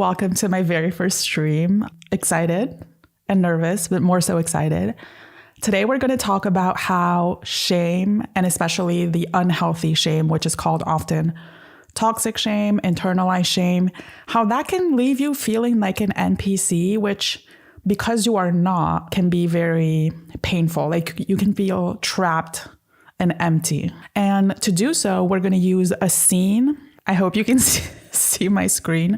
Welcome to my very first stream. Excited and nervous, but more so excited. Today, we're going to talk about how shame, and especially the unhealthy shame, which is called often toxic shame, internalized shame, how that can leave you feeling like an NPC, which, because you are not, can be very painful. Like you can feel trapped and empty. And to do so, we're going to use a scene. I hope you can see my screen.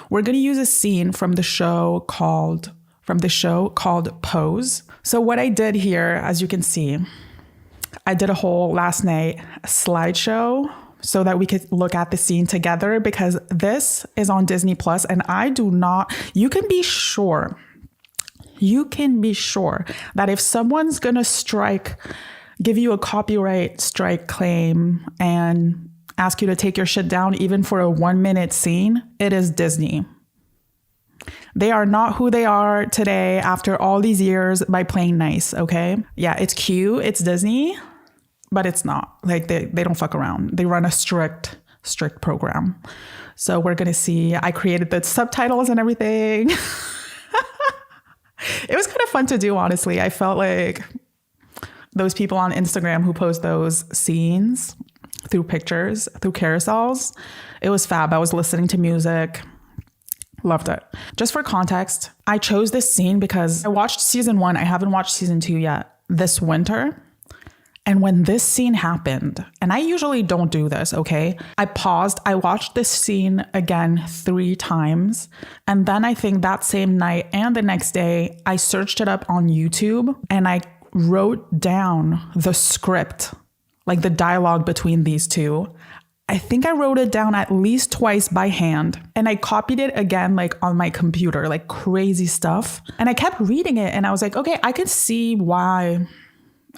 We're going to use a scene from the show called Pose. So what I did here, as you can see, I did a whole last night slideshow so that we could look at the scene together, because this is on Disney Plus, and you can be sure that if someone's going to give you a copyright strike claim and ask you to take your shit down, even for a 1-minute scene, it is Disney. They are not who they are today after all these years by playing nice, okay? Yeah, it's cute, it's Disney, but it's not. Like they don't fuck around. They run a strict program. So we're gonna see, I created the subtitles and everything. It was kind of fun to do, honestly. I felt like those people on Instagram who post those scenes through pictures, through carousels, it was fab. I was listening to music. Loved it. Just for context, I chose this scene because I watched season 1. I haven't watched season 2 yet this winter. And when this scene happened, and I usually don't do this, okay? I paused. I watched this scene again 3 times. And then I think that same night and the next day, I searched it up on YouTube and I wrote down the script, like the dialogue between these two. I think I wrote it down at least twice by hand, and I copied it again, like on my computer, like crazy stuff. And I kept reading it and I was like, okay, I can see why.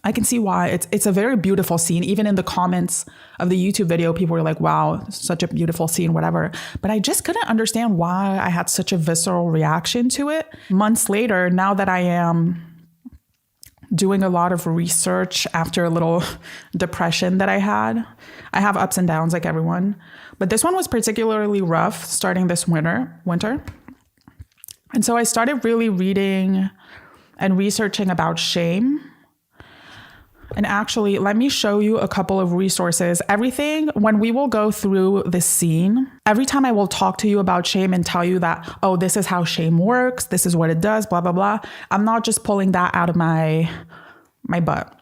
It's a very beautiful scene. Even in the comments of the YouTube video, people were like, wow, such a beautiful scene, whatever. But I just couldn't understand why I had such a visceral reaction to it. Months later, now that I am doing a lot of research after a little depression that I have ups and downs like everyone. But this one was particularly rough starting this winter. And so I started really reading and researching about shame. And actually, let me show you a couple of resources. Everything, when we will go through this scene, every time I will talk to you about shame and tell you that, oh, this is how shame works, this is what it does, blah, blah, blah. I'm not just pulling that out of my butt.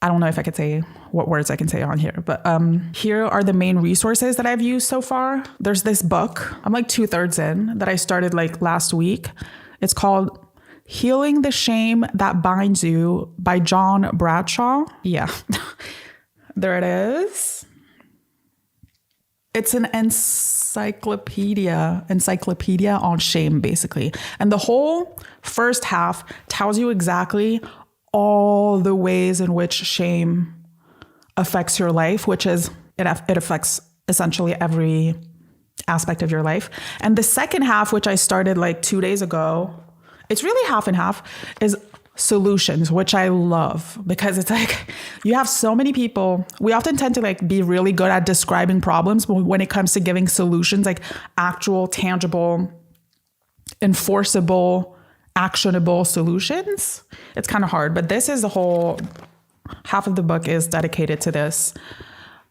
I don't know if I could say what words I can say on here, but here are the main resources that I've used so far. There's this book, I'm like 2/3 in, that I started like last week. It's called Healing the Shame That Binds You by John Bradshaw. Yeah, there it is. It's an encyclopedia on shame, basically. And the whole first half tells you exactly all the ways in which shame affects your life, which is, it affects essentially every aspect of your life. And the second half, which I started like 2 days ago, it's really half and half, is solutions, which I love, because it's like you have so many people. We often tend to like be really good at describing problems, but when it comes to giving solutions, like actual, tangible, enforceable, actionable solutions, it's kind of hard. But this is the whole half of the book is dedicated to this.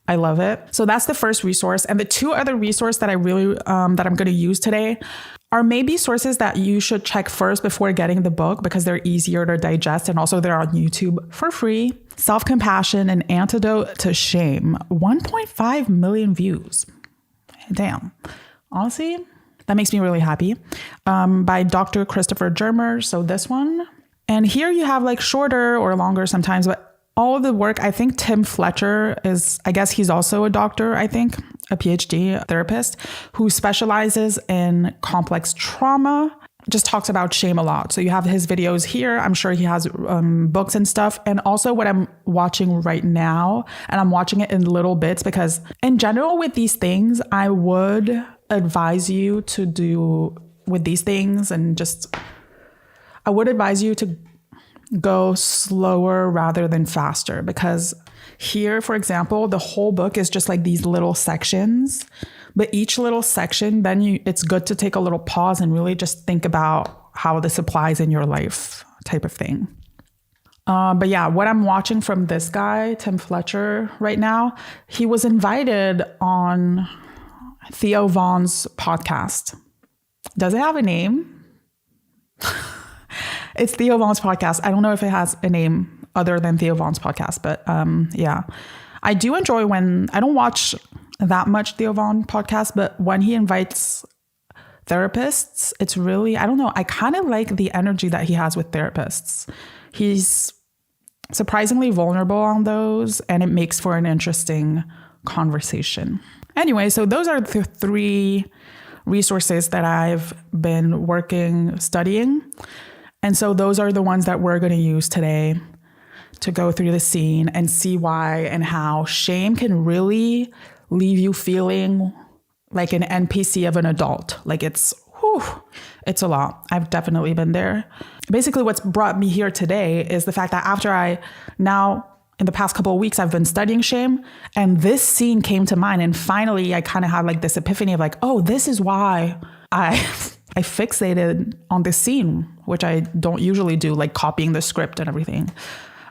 I love it. So that's the first resource. And the 2 other resources that I really, that I'm going to use today are maybe sources that you should check first before getting the book, because they're easier to digest. And also they're on YouTube for free. Self-Compassion, An Antidote to Shame. 1.5 million views. Damn. Honestly, that makes me really happy. By Dr. Christopher Germer. So this one. And here you have like shorter or longer sometimes, but all of the work, I think Tim Fletcher I guess he's also a doctor, I think, a PhD therapist who specializes in complex trauma, just talks about shame a lot. So you have his videos here. I'm sure he has books and stuff. And also what I'm watching right now, and I'm watching it in little bits, because in general with these things, I would advise you to do with these things, and I would advise you to go slower rather than faster, because here, for example, the whole book is just like these little sections But each little section, then it's good to take a little pause and really just think about how this applies in your life type of thing. But yeah, what I'm watching from this guy, Tim Fletcher, right now, he was invited on Theo Vaughn's podcast. Does it have a name? It's Theo Vaughn's podcast. I don't know if it has a name other than Theo Vaughn's podcast, but yeah. I do enjoy when, I don't watch that much Theo Vaughn podcast, but when he invites therapists, it's really, I don't know, I kind of like the energy that he has with therapists. He's surprisingly vulnerable on those, and it makes for an interesting conversation. Anyway, so those are the 3 resources that I've been studying. And so those are the ones that we're going to use today to go through the scene and see why and how shame can really leave you feeling like an NPC of an adult. Like it's a lot. I've definitely been there. Basically, what's brought me here today is the fact that in the past couple of weeks, I've been studying shame, and this scene came to mind. And finally, I kind of had like this epiphany of like, oh, this is why I fixated on this scene, which I don't usually do, like copying the script and everything.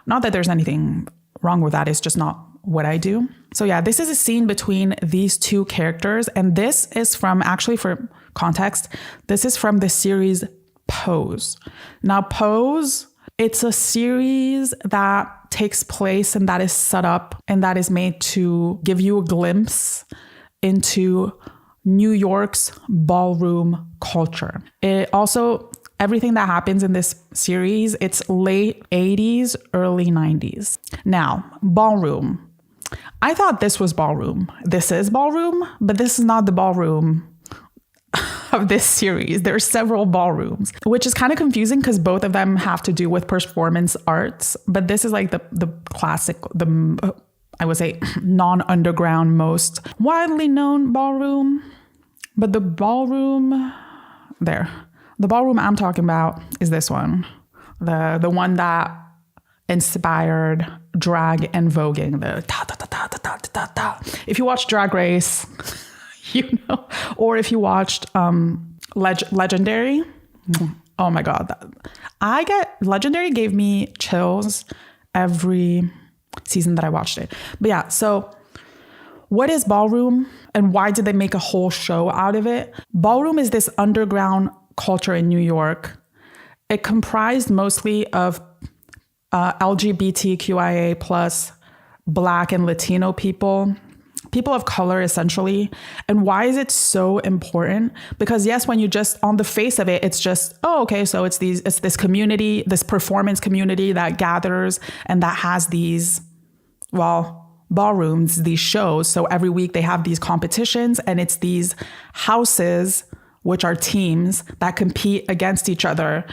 Not that there's anything wrong with that. It's just not what I do. So yeah, this is a scene between these 2 characters. And this is from, actually for context, this is from the series Pose. Now Pose, it's a series that takes place and that is set up and that is made to give you a glimpse into New York's ballroom culture. It also, everything that happens in this series, it's late 80s, early 90s. Now, ballroom. I thought this was ballroom. This is ballroom, but this is not the ballroom of this series. There are several ballrooms, which is kind of confusing because both of them have to do with performance arts. But this is like the classic, I would say non-underground, most widely known ballroom. But the ballroom I'm talking about is this one. The one that inspired drag and voguing. If you watch Drag Race, you know, or if you watched Legendary, oh my God. Legendary gave me chills every season that I watched it. But yeah, so what is ballroom and why did they make a whole show out of it? Ballroom is this underground culture in New York. It comprised mostly of LGBTQIA plus Black and Latino people of color, essentially. And why is it so important? Because yes, when you just, on the face of it, it's just, oh, okay, so it's this community, this performance community that gathers and that has these, ballrooms, these shows. So every week they have these competitions and it's these houses, which are teams that compete against each other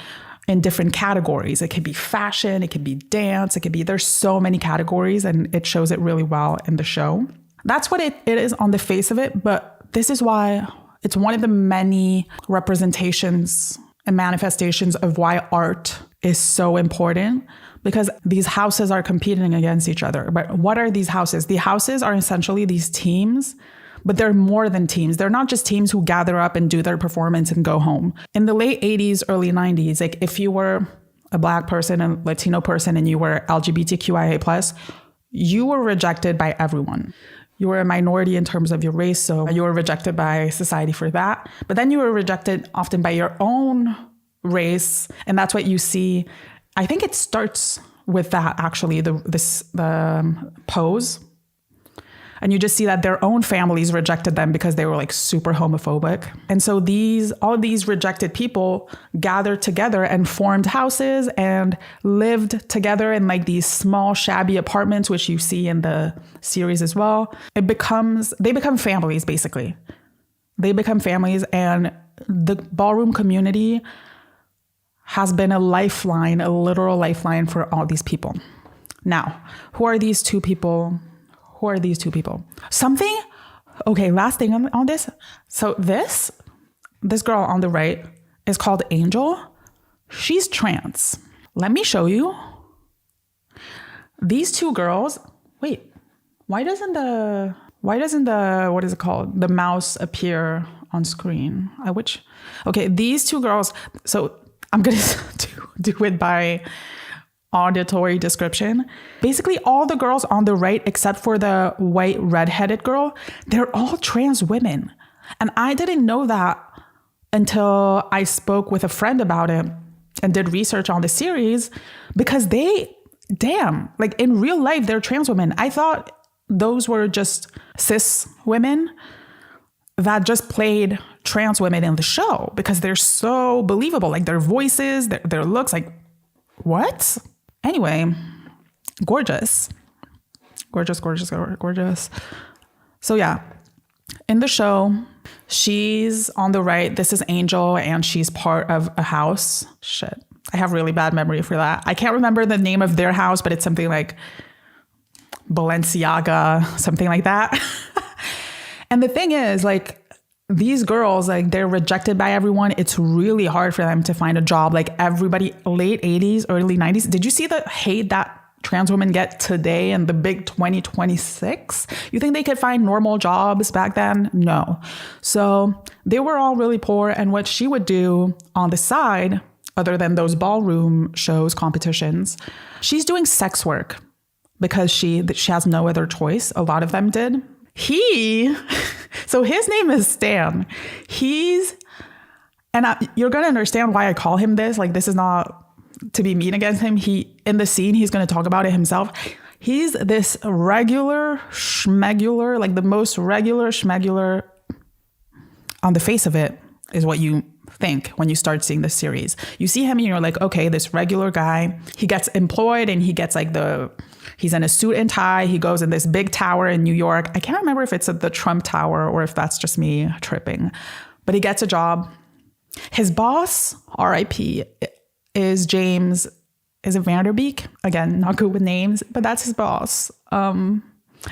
in different categories. It could be fashion, it could be dance, there's so many categories and it shows it really well in the show. That's what it is on the face of it, but this is why it's one of the many representations and manifestations of why art is so important, because these houses are competing against each other. But what are these houses? The houses are essentially these teams, but they're more than teams. They're not just teams who gather up and do their performance and go home. In the late 80s, early 90s, like if you were a Black person, a Latino person, and you were LGBTQIA+, you were rejected by everyone. You were a minority in terms of your race, so you were rejected by society for that. But then you were rejected often by your own race, and that's what you see. I think it starts with that, actually, the Pose. And you just see that their own families rejected them because they were like super homophobic. And so all these rejected people gathered together and formed houses and lived together in like these small shabby apartments, which you see in the series as well. They become families, basically. They become families, and the ballroom community has been a literal lifeline for all these people. Now, who are these two people? Last thing on this. So this girl on the right is called Angel. She's trans. Let me show you. These two girls, wait, why doesn't the Why doesn't what is it called? The mouse appear on screen? Okay, these two girls. So I'm going to do it by auditory description. Basically, all the girls on the right, except for the white redheaded girl, they're all trans women. And I didn't know that until I spoke with a friend about it and did research on the series, because like in real life, they're trans women. I thought those were just cis women that just played trans women in the show because they're so believable. Like their voices, their looks, like what? Anyway, gorgeous. So yeah, in the show, she's on the right. This is Angel, and she's part of a house. Shit. I have really bad memory for that. I can't remember the name of their house, but it's something like Balenciaga, something like that. And the thing is, like, these girls, like, they're rejected by everyone. It's really hard for them to find a job. Like everybody, late 80s, early 90s. Did you see the hate that trans women get today in the big 2026? You think they could find normal jobs back then? No. So they were all really poor. And what she would do on the side, other than those ballroom shows, competitions, she's doing sex work because she has no other choice. A lot of them did. So his name is Stan. You're going to understand why I call him this. Like, this is not to be mean against him. In the scene, he's going to talk about it himself. He's this regular schmegular, like the most regular schmegular on the face of it is what you think when you start seeing this series. You see him and you're like, okay, this regular guy, he gets employed and he gets like he's in a suit and tie. He goes in this big tower in New York. I can't remember if it's at the Trump Tower or if that's just me tripping, but he gets a job. His boss, RIP, is James, is it Vanderbeek? Again, not good with names, but that's his boss. I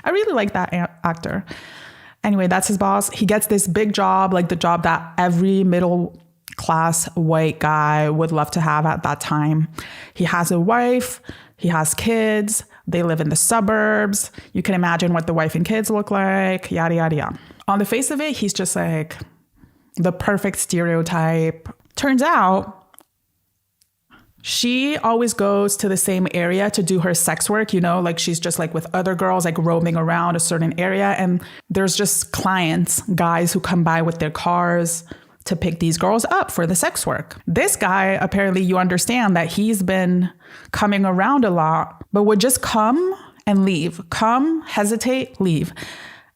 really like that actor. Anyway, that's his boss. He gets this big job, like the job that every middle class white guy would love to have at that time. He has a wife, he has kids, they live in the suburbs. You can imagine what the wife and kids look like, yada, yada, yada. On the face of it, he's just like the perfect stereotype. Turns out, she always goes to the same area to do her sex work, like she's just like with other girls, like roaming around a certain area. And there's just clients, guys who come by with their cars to pick these girls up for the sex work. This guy, apparently you understand that he's been coming around a lot, but would just come and leave, come, hesitate, leave.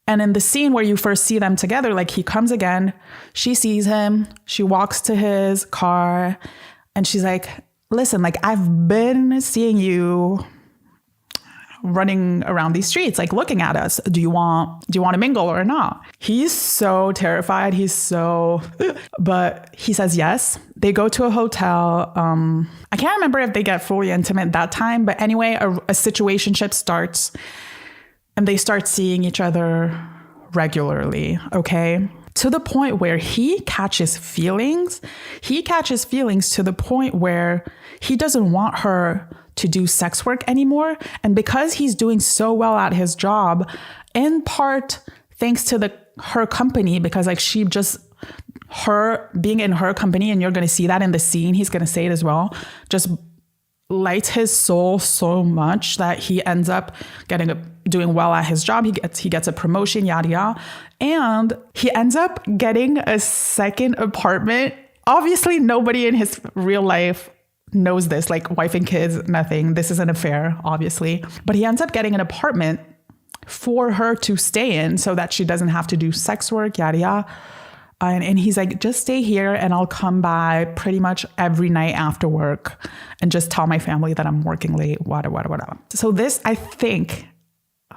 And in the scene where you first see them together, like he comes again, she sees him, she walks to his car and she's like, listen, like I've been seeing you running around these streets, like looking at us. Do you want to mingle or not? He's so terrified. But he says yes. They go to a hotel. I can't remember if they get fully intimate that time, but anyway, a situationship starts and they start seeing each other regularly. Okay. To the point where he catches feelings to the point where he doesn't want her to do sex work anymore. And because he's doing so well at his job, in part thanks to her company, because like her being in her company, and you're going to see that in the scene, he's going to say it as well, just lights his soul so much that he ends up doing well at his job. He gets a promotion, yada yada, and he ends up getting a second apartment. Obviously, nobody in his real life knows this, like wife and kids, nothing. This is an affair, obviously. But he ends up getting an apartment for her to stay in so that she doesn't have to do sex work, yada yada. And he's like, just stay here and I'll come by pretty much every night after work and just tell my family that I'm working late, whatever. So this, I think,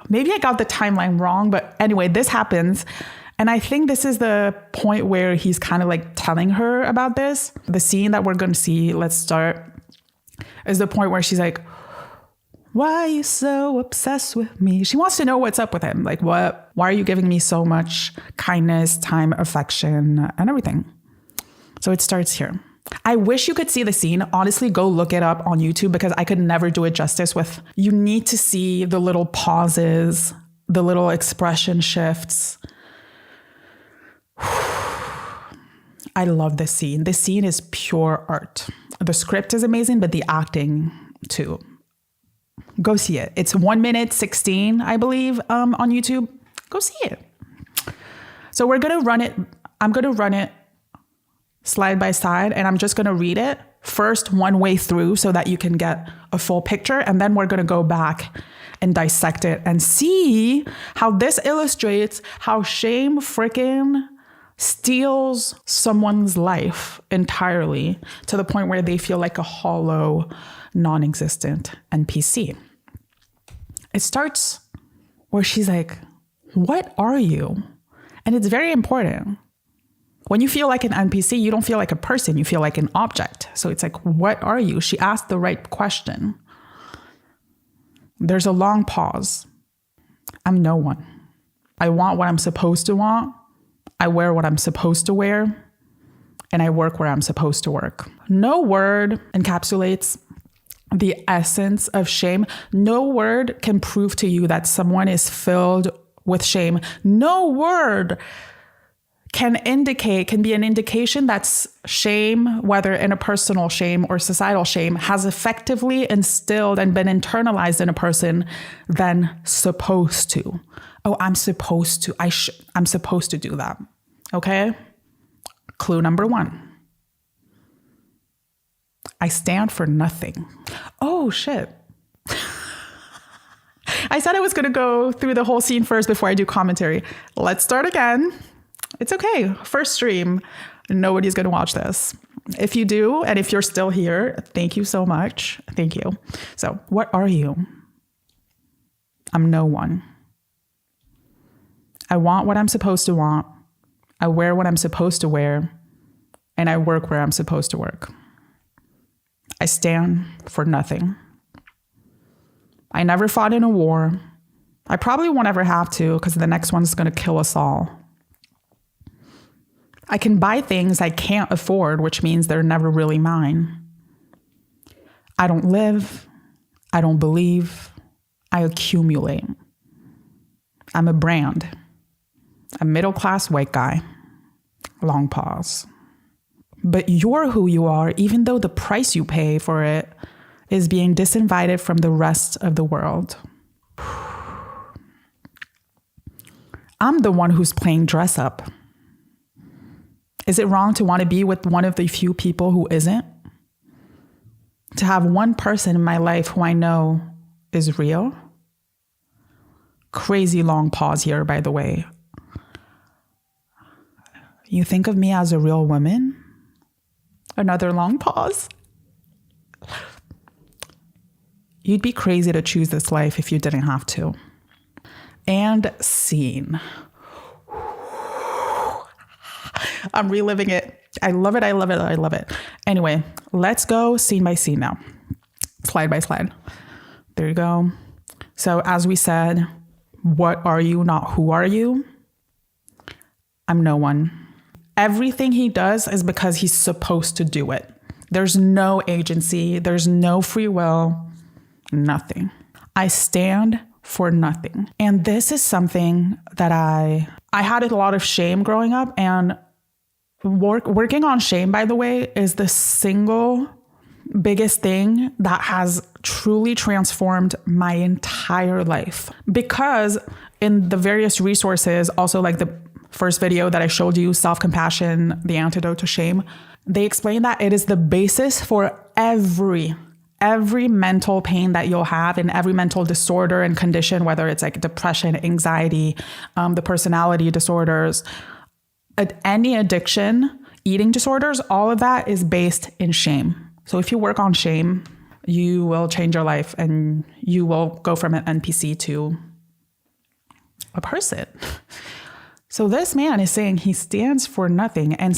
maybe I got the timeline wrong, but anyway, this happens. And I think this is the point where he's kind of like telling her about this. The scene that we're going to see, let's start, is the point where she's like, why are you so obsessed with me? She wants to know what's up with him. Like, why are you giving me so much kindness, time, affection, and everything? So it starts here. I wish you could see the scene. Honestly, go look it up on YouTube because I could never do it justice you need to see the little pauses the little expression shifts. I love this scene. This scene is pure art. The script is amazing, but the acting too. Go see it. It's 1 minute 16, I believe, on YouTube. Go see it. So we're going to run it. I'm going to run it slide by side, and I'm just going to read it first one way through so that you can get a full picture. And then we're going to go back and dissect it and see how this illustrates how shame freaking steals someone's life entirely to the point where they feel like a hollow, non-existent NPC. It starts where she's like, what are you? And it's very important. When you feel like an NPC, you don't feel like a person, you feel like an object. So it's like, what are you? She asked the right question. There's a long pause. I'm no one. I want what I'm supposed to want. I wear what I'm supposed to wear, and I work where I'm supposed to work. No word encapsulates the essence of shame. No word can prove to you that someone is filled with shame. No word can be an indication that shame, whether interpersonal shame or societal shame, has effectively instilled and been internalized in a person than supposed to. Oh, I'm supposed to. I'm supposed to do that. Okay? Clue number 1. I stand for nothing. Oh, shit. I said I was going to go through the whole scene first before I do commentary. Let's start again. It's okay. First stream. Nobody's going to watch this. If you do, and if you're still here, thank you so much. Thank you. So, what are you? I'm no one. I want what I'm supposed to want. I wear what I'm supposed to wear. And I work where I'm supposed to work. I stand for nothing. I never fought in a war. I probably won't ever have to because the next one's going to kill us all. I can buy things I can't afford, which means they're never really mine. I don't live. I don't believe. I accumulate. I'm a brand. A middle-class white guy. Long pause. But you're who you are, even though the price you pay for it is being disinvited from the rest of the world. I'm the one who's playing dress up. Is it wrong to want to be with one of the few people who isn't? To have one person in my life who I know is real? Crazy long pause here, by the way. You think of me as a real woman? Another long pause. You'd be crazy to choose this life if you didn't have to. And scene. I'm reliving it. I love it. I love it. I love it. Anyway, let's go scene by scene now. Slide by slide. There you go. So as we said, what are you, not who are you? I'm no one. Everything he does is because he's supposed to do it. There's no agency. There's no free will. Nothing. I stand for nothing. And this is something that I had a lot of shame growing up, and working on shame, by the way, is the single biggest thing that has truly transformed my entire life. Because in the various resources, also like the first video that I showed you, Self-Compassion, the Antidote to Shame, they explain that it is the basis for every mental pain that you'll have and every mental disorder and condition, whether it's like depression, anxiety, the personality disorders, any addiction, eating disorders, all of that is based in shame. So if you work on shame, you will change your life and you will go from an NPC to a person. So this man is saying he stands for nothing, and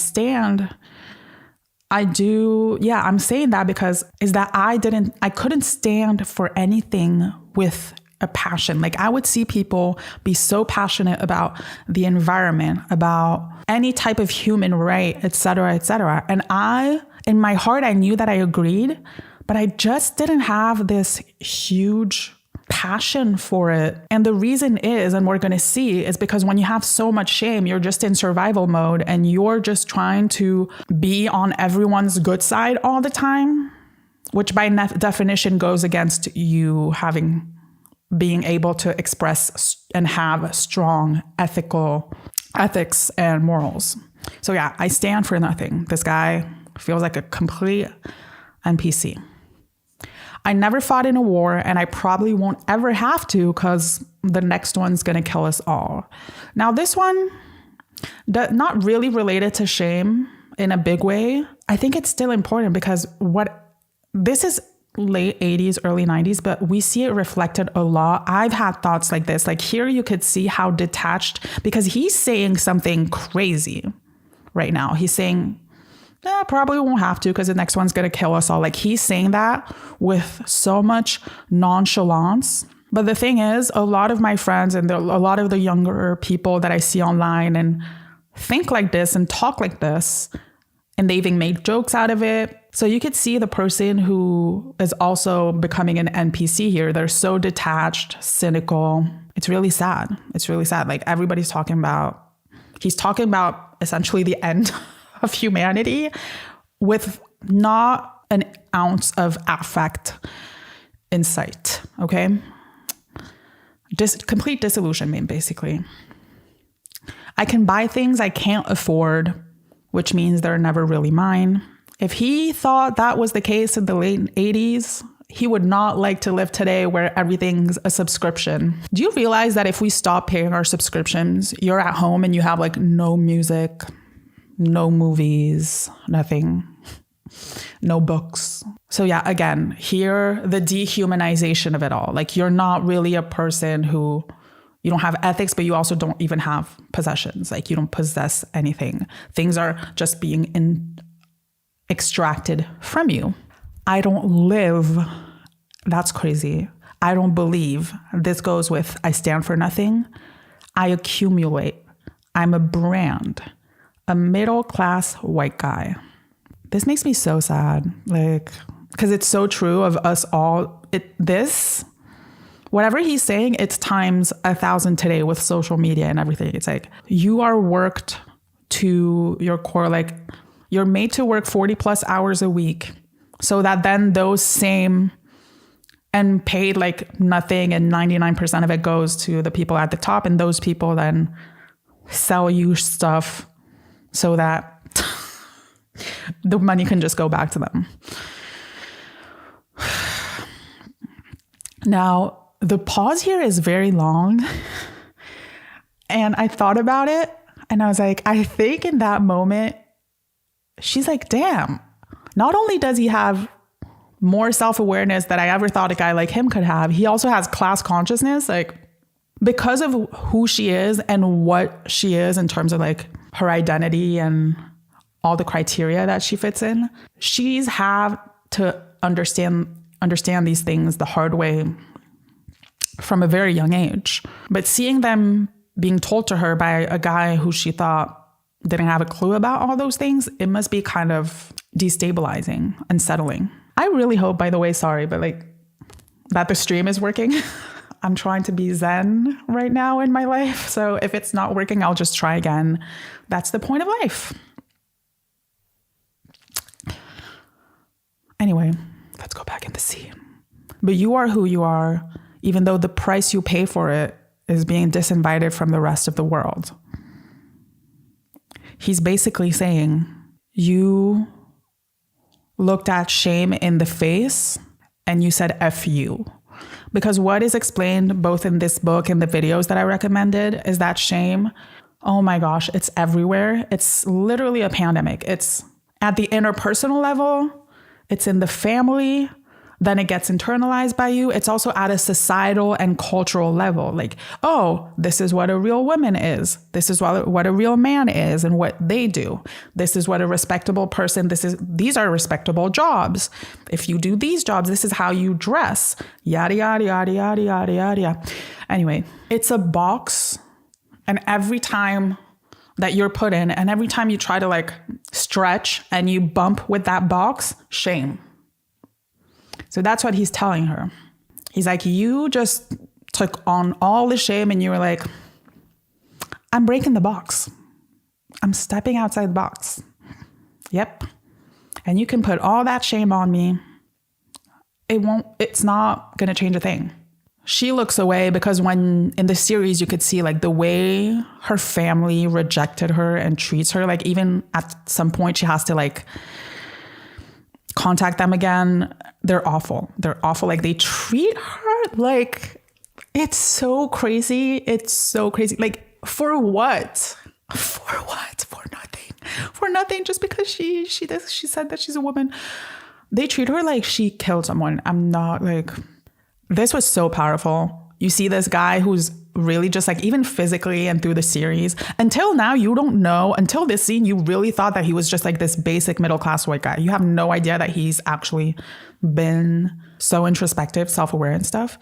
I'm saying that because I couldn't stand for anything with a passion. Like I would see people be so passionate about the environment, about any type of human right, et cetera, et cetera. And in my heart, I knew that I agreed, but I just didn't have this huge passion for it. And the reason is, and we're going to see, is because when you have so much shame, you're just in survival mode and you're just trying to be on everyone's good side all the time, which by definition goes against you being able to express and have strong ethics and morals. So yeah, I stand for nothing. This guy feels like a complete NPC. I never fought in a war, and I probably won't ever have to because the next one's going to kill us all. Now, this one, not really related to shame in a big way. I think it's still important because this is late 80s, early 90s, but we see it reflected a lot. I've had thoughts like this. Like here you could see how detached, because he's saying something crazy right now. He's saying, probably won't have to because the next one's going to kill us all. Like he's saying that with so much nonchalance. But the thing is, a lot of my friends and a lot of the younger people that I see online and think like this and talk like this, and they even made jokes out of it. So you could see the person who is also becoming an NPC here. They're so detached, cynical. It's really sad. It's really sad. Like he's talking about essentially the end of humanity with not an ounce of affect in sight. Okay. Complete disillusionment, basically. I can buy things I can't afford, which means they're never really mine. If he thought that was the case in the late 80s, he would not like to live today where everything's a subscription. Do you realize that if we stop paying our subscriptions, you're at home and you have like no music, no movies, nothing, no books. So yeah, again, here, the dehumanization of it all. Like you're not really a person who, you don't have ethics, but you also don't even have possessions. Like you don't possess anything. Things are just being extracted from you. I don't live. That's crazy. I don't believe. This goes with, I stand for nothing. I accumulate. I'm a brand, a middle-class white guy. This makes me so sad. Like, because it's so true of us all. Whatever he's saying, it's times 1,000 today with social media and everything. It's like, you are worked to your core. Like you're made to work 40 plus hours a week so that then those same and paid like nothing and 99% of it goes to the people at the top. And those people then sell you stuff so that the money can just go back to them. Now, the pause here is very long. And I thought about it and I was like, I think in that moment, she's like, damn, not only does he have more self-awareness that I ever thought a guy like him could have, he also has class consciousness, like because of who she is and what she is in terms of like her identity and all the criteria that she fits in. She's have to understand these things the hard way from a very young age. But seeing them being told to her by a guy who she thought didn't have a clue about all those things, it must be kind of destabilizing, unsettling. I really hope, by the way, sorry, but like that the stream is working. I'm trying to be zen right now in my life. So if it's not working, I'll just try again. That's the point of life. Anyway, let's go back in the scene. But you are who you are, even though the price you pay for it is being disinvited from the rest of the world. He's basically saying, you looked at shame in the face and you said F you. Because what is explained both in this book and the videos that I recommended is that shame, oh my gosh, it's everywhere. It's literally a pandemic. It's at the interpersonal level. It's in the family. Then it gets internalized by you. It's also at a societal and cultural level. Like, oh, this is what a real woman is. This is what a real man is and what they do. This is what a respectable person, these are respectable jobs. If you do these jobs, this is how you dress. Yada, yada, yada, yada, yada, yada. Anyway, it's a box. And every time that you're put in and every time you try to like stretch and you bump with that box, shame. So that's what he's telling her. He's like, you just took on all the shame and you were like, I'm breaking the box. I'm stepping outside the box. Yep. And you can put all that shame on me. It's not going to change a thing. She looks away because when in the series, you could see like the way her family rejected her and treats her. Like even at some point she has to like contact them again. They're awful. They're awful. Like they treat her like, it's so crazy. It's so crazy. Like for what? For what? For nothing. For nothing. Just because she said that she's a woman. They treat her like she killed someone. I'm not like, this was so powerful. You see this guy who's really just like, even physically and through the series, until now, you don't know, until this scene, you really thought that he was just like this basic middle-class white guy. You have no idea that he's actually been so introspective, self-aware and stuff.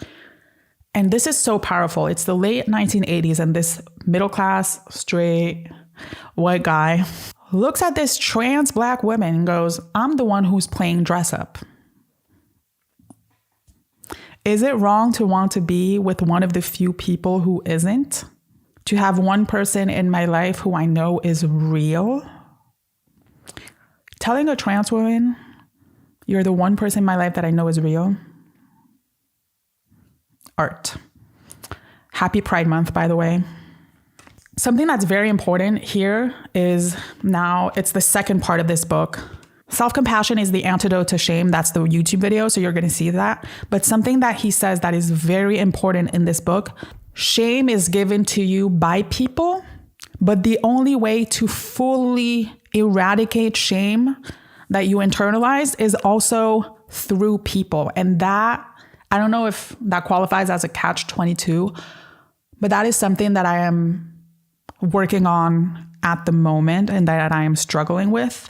And this is so powerful. It's the late 1980s and this middle-class, straight, white guy looks at this trans black woman and goes, I'm the one who's playing dress up. Is it wrong to want to be with one of the few people who isn't? To have one person in my life who I know is real? Telling a trans woman, you're the one person in my life that I know is real. Art. Happy Pride Month, by the way. Something that's very important here is now it's the second part of this book. Self-compassion is the antidote to shame. That's the YouTube video, so you're going to see that. But something that he says that is very important in this book, shame is given to you by people, but the only way to fully eradicate shame that you internalize is also through people. And that, I don't know if that qualifies as a catch-22, but that is something that I am working on at the moment and that I am struggling with.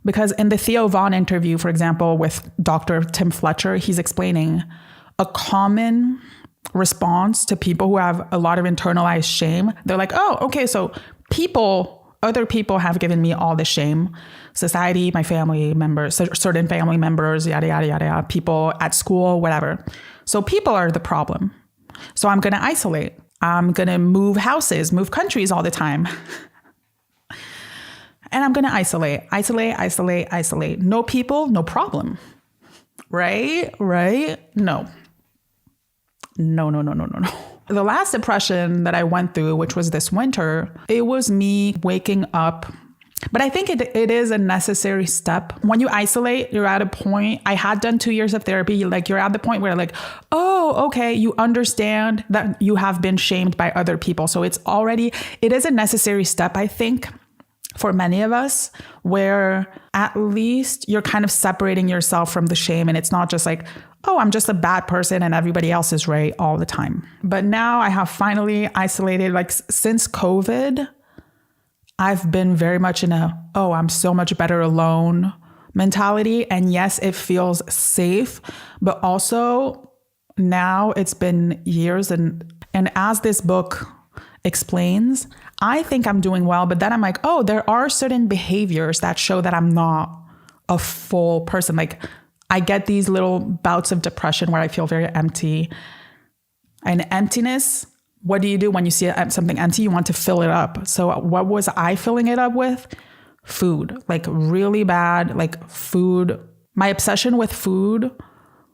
Because in the Theo Von interview, for example, with Dr. Tim Fletcher, he's explaining a common response to people who have a lot of internalized shame. They're like, oh, okay, so other people have given me all the shame. Society, my family members, certain family members, yada, yada, yada, yada, people at school, whatever. So people are the problem. So I'm going to isolate. I'm going to move houses, move countries all the time. And I'm going to isolate. No people, no problem. Right? No. The last depression that I went through, which was this winter, it was me waking up. But I think it is a necessary step. When you isolate, you're at a point, I had done 2 years of therapy, like you're at the point where like, oh, okay, you understand that you have been shamed by other people. So it is a necessary step, I think, for many of us, where at least you're kind of separating yourself from the shame. And it's not just like, oh, I'm just a bad person and everybody else is right all the time. But now I have finally isolated, like since COVID, I've been very much in I'm so much better alone mentality. And yes, it feels safe, but also now it's been years. And as this book explains, I think I'm doing well, but then I'm like, oh, there are certain behaviors that show that I'm not a full person. Like I get these little bouts of depression where I feel very empty. And emptiness, what do you do when you see something empty? You want to fill it up. So what was I filling it up with? Food, like really bad, like food. My obsession with food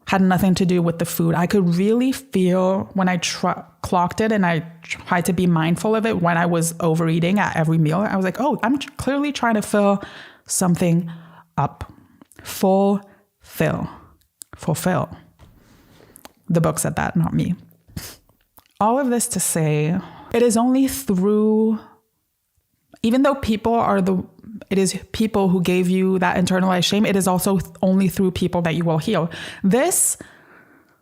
had nothing to do with the food. I could really feel when I clocked it and I tried to be mindful of it when I was overeating at every meal. I was like, oh, I'm clearly trying to fill something up. Fulfill. The book said that, not me. All of this to say, it is only through, even though it is people who gave you that internalized shame, it is also only through people that you will heal. This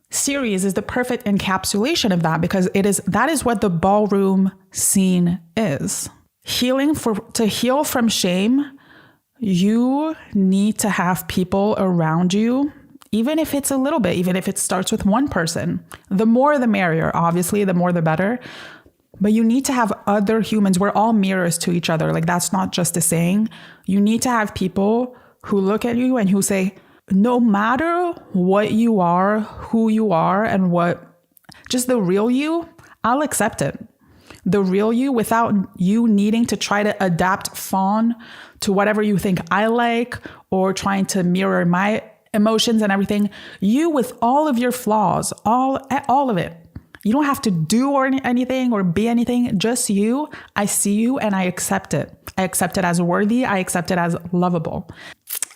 series is the perfect encapsulation of that, because that is what the ballroom scene is. To heal from shame, you need to have people around you, even if it's a little bit, even if it starts with one person. The more the merrier, obviously, the more the better. But you need to have other humans. We're all mirrors to each other. Like that's not just a saying. You need to have people who look at you and who say, no matter what you are, who you are, and just the real you, I'll accept it. The real you, without you needing to try to adapt fawn to whatever you think I like, or trying to mirror my emotions and everything. You with all of your flaws, all of it. You don't have to do anything or be anything, just you. I see you and I accept it. I accept it as worthy. I accept it as lovable.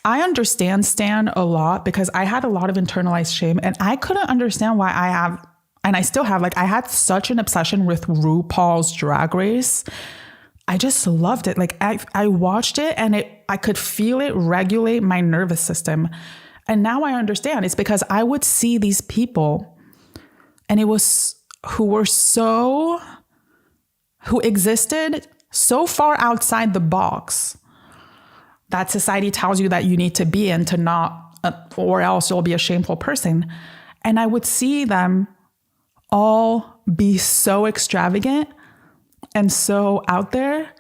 I understand Stan a lot because I had a lot of internalized shame, and I couldn't understand why I still have, I had such an obsession with RuPaul's Drag Race. I just loved it. I watched it and I could feel it regulate my nervous system. And now I understand. It's because I would see these people, and who existed so far outside the box that society tells you that you need to be in to not, or else you'll be a shameful person. And I would see them all be so extravagant and so out there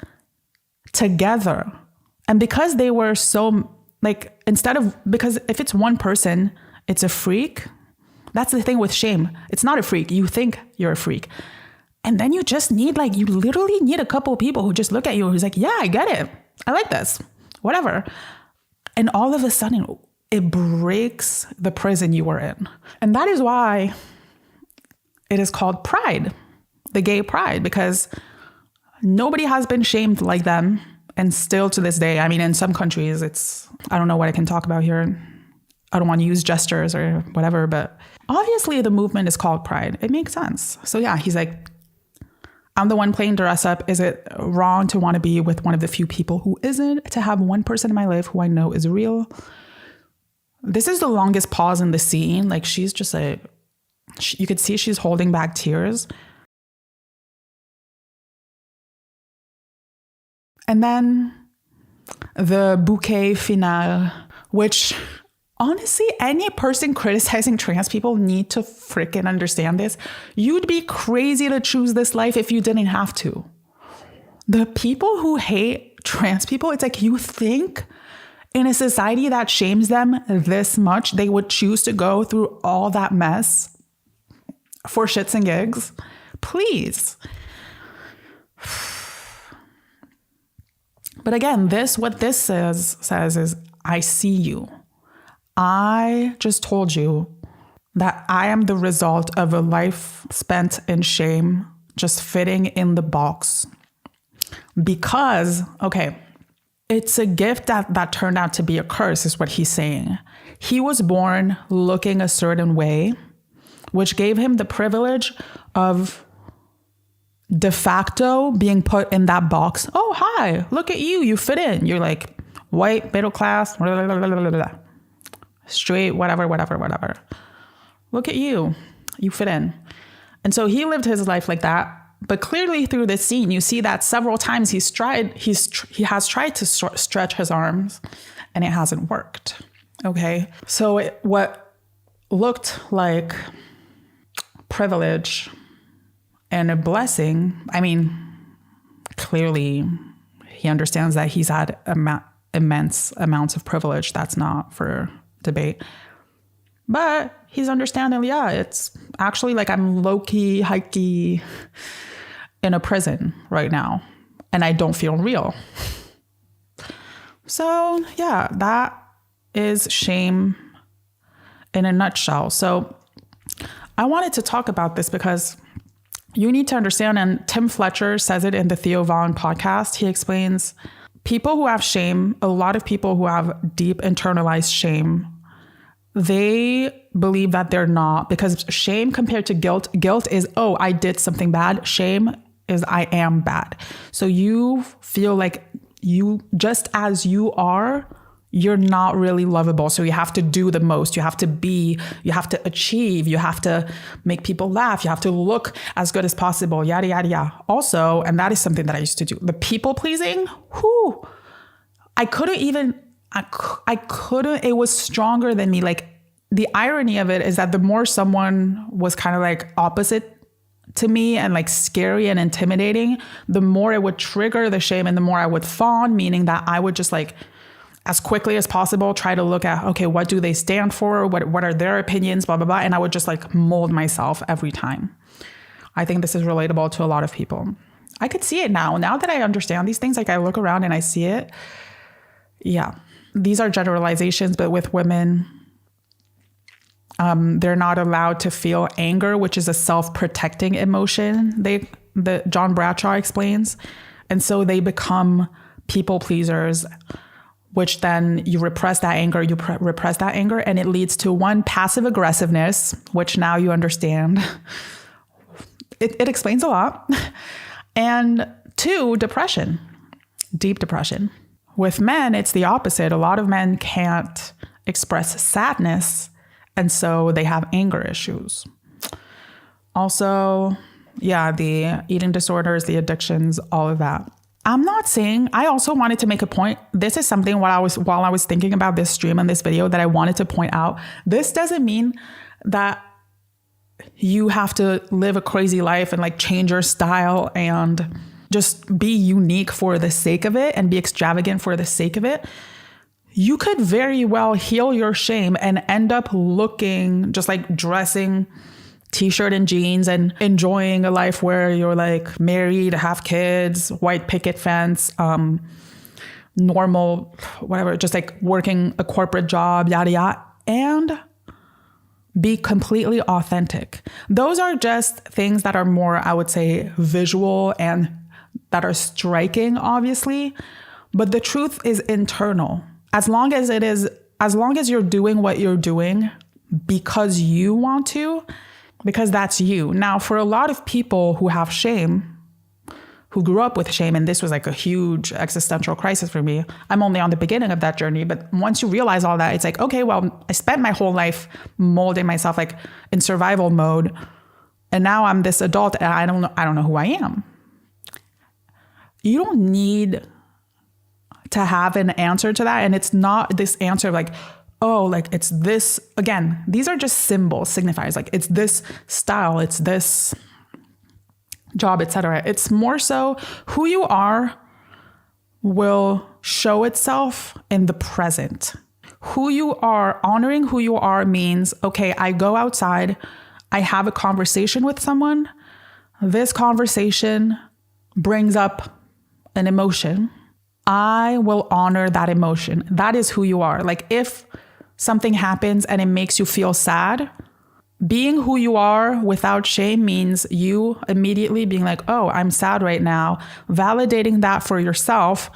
together. And because they were so, because if it's one person, it's a freak. That's the thing with shame. It's not a freak. You think you're a freak. And then you just need, you literally need a couple of people who just look at you who's like, yeah, I get it. I like this, whatever. And all of a sudden it breaks the prison you were in. And that is why it is called pride, the gay pride, because nobody has been shamed like them. And still to this day, in some countries, I don't know what I can talk about here. I don't want to use gestures or whatever, but obviously the movement is called pride. It makes sense. So yeah, he's like, I'm the one playing dress up. Is it wrong to want to be with one of the few people who isn't, to have one person in my life who I know is real? This is the longest pause in the scene. She's just you could see she's holding back tears. And then the bouquet final, which honestly, any person criticizing trans people need to freaking understand this. You'd be crazy to choose this life if you didn't have to. The people who hate trans people, it's you think in a society that shames them this much, they would choose to go through all that mess for shits and gigs? Please. But again, what this says is, I see you. I just told you that I am the result of a life spent in shame, just fitting in the box. Because, it's a gift that turned out to be a curse, is what he's saying. He was born looking a certain way, which gave him the privilege of de facto being put in that box. Oh, hi, look at you. You fit in. You're white, middle class, blah, blah, blah, blah, blah. Straight, whatever. Look at you. You fit in. And so he lived his life like that. But clearly through this scene, you see that several times he has tried to stretch his arms, and it hasn't worked. Okay. So what looked like privilege and a blessing, clearly he understands that he's had immense amounts of privilege. That's not for debate. But he's understanding, it's actually I'm low-key, high-key in a prison right now, and I don't feel real. So yeah, that is shame in a nutshell. So I wanted to talk about this because you need to understand, and Tim Fletcher says it in the Theo Vaughn podcast. He explains people who have shame, a lot of people who have deep internalized shame, they believe that they're not, because shame compared to guilt is, oh, I did something bad. Shame is I am bad. So you feel like you, just as you are, you're not really lovable. So you have to do the most. You have to achieve, you have to make people laugh. You have to look as good as possible, yada, yada, yada. Also, and that is something that I used to do, the people pleasing, I couldn't, it was stronger than me. The irony of it is that the more someone was kind of opposite to me and scary and intimidating, the more it would trigger the shame and the more I would fawn, meaning that I would just as quickly as possible, try to look at, okay, what do they stand for? What are their opinions, blah, blah, blah. And I would just like mold myself every time. I think this is relatable to a lot of people. I could see it now. Now that I understand these things, like I look around and I see it. Yeah. These are generalizations, but with women, they're not allowed to feel anger, which is a self-protecting emotion. John Bradshaw explains. And so they become people pleasers, which then you repress that anger, and it leads to one, passive aggressiveness, which now you understand. It explains a lot. And two, depression, deep depression. With men, it's the opposite. A lot of men can't express sadness, and so they have anger issues. Also, yeah, the eating disorders, the addictions, all of that. I'm not saying, I also wanted to make a point. This is something while I was thinking about this stream and this video that I wanted to point out. This doesn't mean that you have to live a crazy life and like change your style and just be unique for the sake of it and be extravagant for the sake of it. You could very well heal your shame and end up looking just like dressing t-shirt and jeans and enjoying a life where you're like married, have kids, white picket fence, normal, whatever, just like working a corporate job, yada, yada, and be completely authentic. Those are just things that are more, I would say, visual and that are striking, obviously, but the truth is internal. As long as you're doing what you're doing because you want to, because that's you. Now, for a lot of people who have shame, who grew up with shame, and this was like a huge existential crisis for me. I'm only on the beginning of that journey, but once you realize all that, it's like, okay, well, I spent my whole life molding myself like in survival mode, and now I'm this adult and I don't know who I am. You don't need to have an answer to that. And it's not this answer of like, oh, like it's this, again, these are just symbols, signifiers. Like it's this style, it's this job, etc. It's more so who you are will show itself in the present. Who you are, honoring who you are means, okay, I go outside, I have a conversation with someone. This conversation brings up an emotion. I will honor that emotion. That is who you are. Like if something happens and it makes you feel sad, being who you are without shame means you immediately being like, oh, I'm sad right now, validating that for yourself.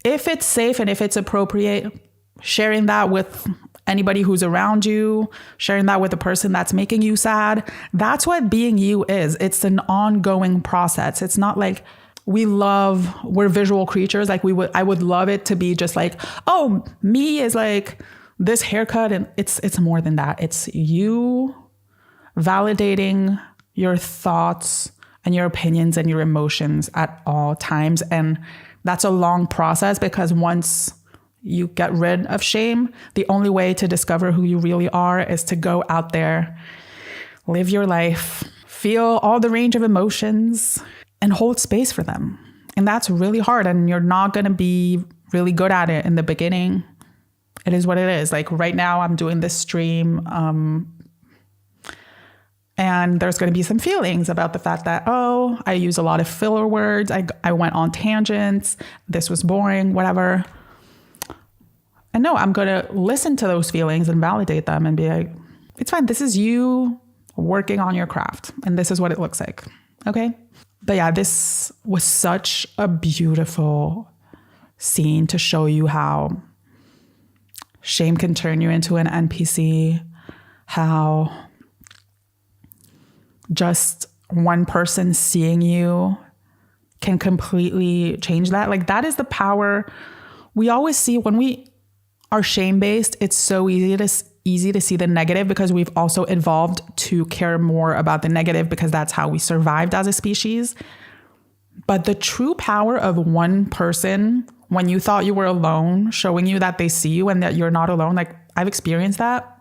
If it's safe and if it's appropriate, sharing that with anybody who's around you, sharing that with the person that's making you sad. That's what being you is. It's an ongoing process. It's not like we're visual creatures. Like I would love it to be just like, oh, me is like this haircut. And it's more than that. It's you validating your thoughts and your opinions and your emotions at all times. And that's a long process because once you get rid of shame, the only way to discover who you really are is to go out there, live your life, feel all the range of emotions and hold space for them. And that's really hard. And you're not going to be really good at it in the beginning. It is what it is. Like right now I'm doing this stream, and there's going to be some feelings about the fact that, oh, I use a lot of filler words. I went on tangents. This was boring, whatever. And no, I'm going to listen to those feelings and validate them and be like, it's fine. This is you working on your craft. And this is what it looks like. Okay. But yeah, this was such a beautiful scene to show you how shame can turn you into an NPC, how just one person seeing you can completely change that. Like that is the power we always see when we are shame-based. It's so easy to see the negative because we've also evolved to care more about the negative because that's how we survived as a species. But the true power of one person, when you thought you were alone, showing you that they see you and that you're not alone. Like I've experienced that.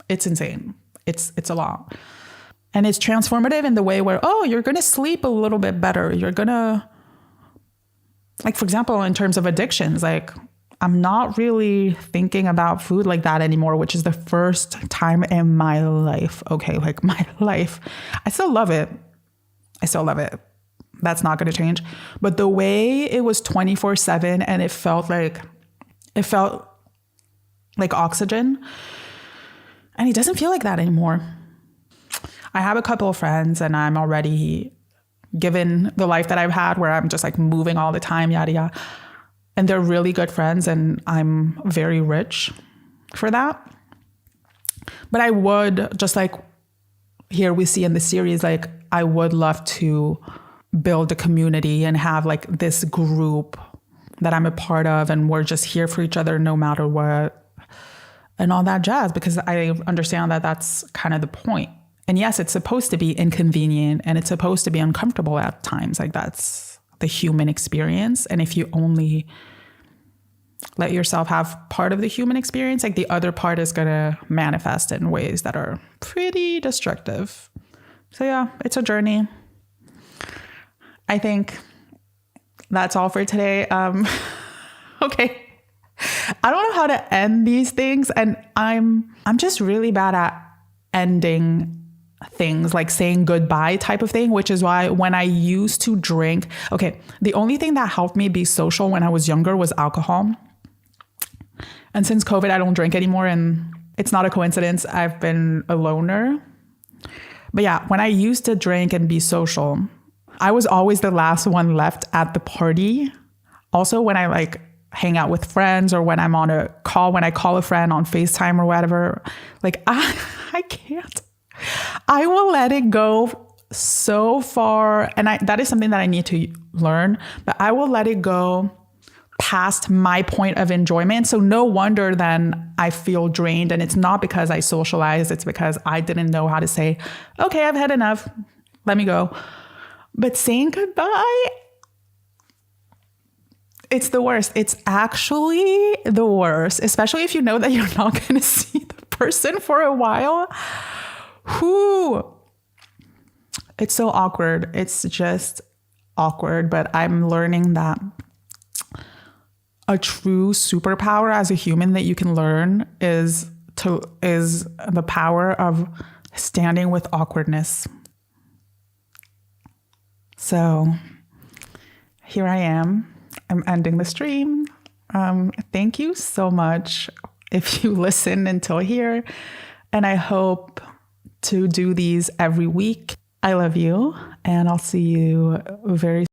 It's insane. It's a lot. And it's transformative in the way where, oh, you're going to sleep a little bit better. You're going to, like, for example, in terms of addictions, like I'm not really thinking about food like that anymore, which is the first time in my life. Okay, like my life. I still love it. I still love it. That's not going to change. But the way it was 24/7 and it felt like oxygen, and it doesn't feel like that anymore. I have a couple of friends and I'm already given the life that I've had where I'm just like moving all the time, yada, yada. And they're really good friends and I'm very rich for that. But I would, just like here we see in the series, like I would love to build a community and have like this group that I'm a part of and we're just here for each other no matter what and all that jazz, because I understand that that's kind of the point. And yes, it's supposed to be inconvenient and it's supposed to be uncomfortable at times. Like that's the human experience. And if you only let yourself have part of the human experience, like the other part is going to manifest in ways that are pretty destructive. So yeah, it's a journey. I think that's all for today. Okay. I don't know how to end these things. And I'm just really bad at ending things, like saying goodbye type of thing, which is why when I used to drink, okay, the only thing that helped me be social when I was younger was alcohol. And since COVID, I don't drink anymore. And it's not a coincidence. I've been a loner. But yeah, when I used to drink and be social, I was always the last one left at the party. Also, when I like hang out with friends or when I'm on a call, when I call a friend on FaceTime or whatever, like I can't. I will let it go so far. And that is something that I need to learn, but I will let it go past my point of enjoyment. So no wonder then I feel drained. And it's not because I socialized. It's because I didn't know how to say, okay, I've had enough. Let me go. But saying goodbye, it's the worst. It's actually the worst, especially if you know that you're not going to see the person for a while. It's so awkward. It's just awkward. But I'm learning that a true superpower as a human that you can learn is the power of standing with awkwardness. So here I am. I'm ending the stream. Thank you so much if you listen until here. And I hope to do these every week. I love you, and I'll see you very soon.